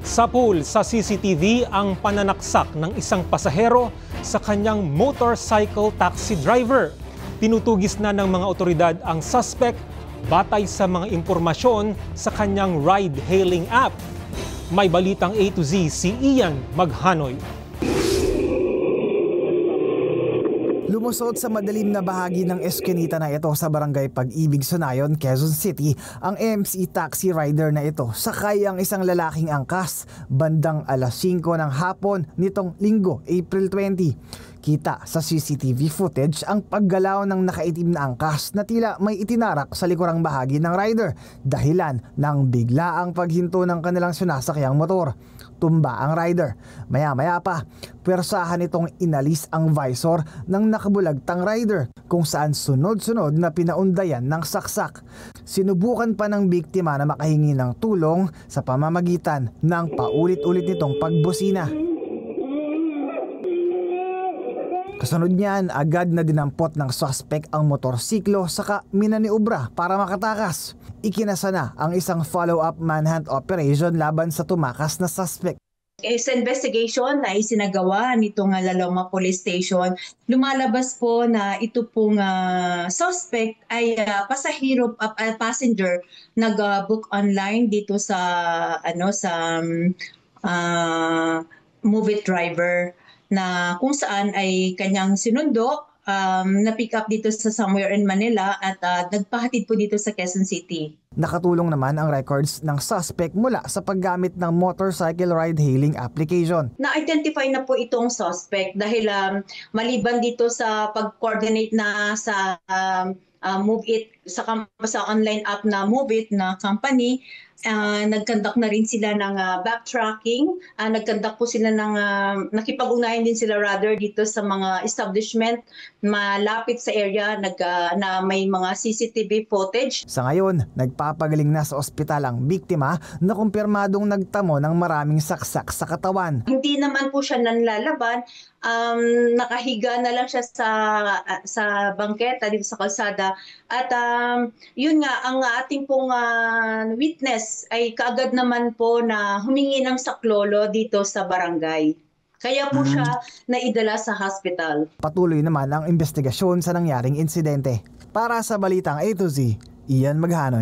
Sa pool sa CCTV ang pananaksak ng isang pasahero sa kanyang motorcycle taxi driver. Tinutugis na ng mga otoridad ang suspect batay sa mga impormasyon sa kanyang ride-hailing app. May balitang A to Z si Ian Maghanoy. Lumusot sa madilim na bahagi ng eskinita na ito sa Barangay Pag-ibig, Sonayon, Quezon City ang MC taxi rider na ito. Sakay ang isang lalaking angkas bandang alas 5 ng hapon nitong Linggo, April 20. Kita sa CCTV footage ang paggalaw ng nakaitim na angkas na tila may itinarak sa likurang bahagi ng rider dahilan ng biglaang paghinto ng kanilang sinasakyang motor. Tumba ang rider. Maya-maya pa, pwersahan itong inalis ang visor ng nakabulagtang rider kung saan sunod-sunod na pinaundayan ng saksak. Sinubukan pa ng biktima na makahingi ng tulong sa pamamagitan ng paulit-ulit nitong pagbusina. Kasunod niyan, agad na dinampot ng suspect ang motorsiklo saka minaniobra para makatakas. Ikinasa na ang isang follow-up manhunt operation laban sa tumakas na suspect. Sa investigation na isinagawa nitong Laloma Police Station, lumalabas po na ito pong suspect ay passenger nag-book online dito sa Move It driver na kung saan ay kanyang sinundo, na-pick up dito sa somewhere in Manila at nagpahatid po dito sa Quezon City. Nakatulong naman ang records ng suspect mula sa paggamit ng motorcycle ride-hailing application. Na-identify na po itong suspect dahil maliban dito sa pag-coordinate na sa Move It, sa online app na Move It na company, nag-conduct na rin sila ng backtracking. Nag-conduct po sila ng, nakipag-ugnayan din sila rather dito sa mga establishment malapit sa area na may mga CCTV footage. Sa ngayon, nagpapagaling na sa ospital ang biktima na kumpirmadong nagtamo ng maraming saksak sa katawan. Hindi naman po siya nanlalaban. Nakahiga na lang siya sa bangketa dito sa kalsada. At yun nga, ang ating pong witness ay kaagad naman po na humingi ng saklolo dito sa barangay. Kaya po siya naidala sa hospital. Patuloy naman ang investigasyon sa nangyaring insidente. Para sa Balitang A to Z, Ian Maghanoy.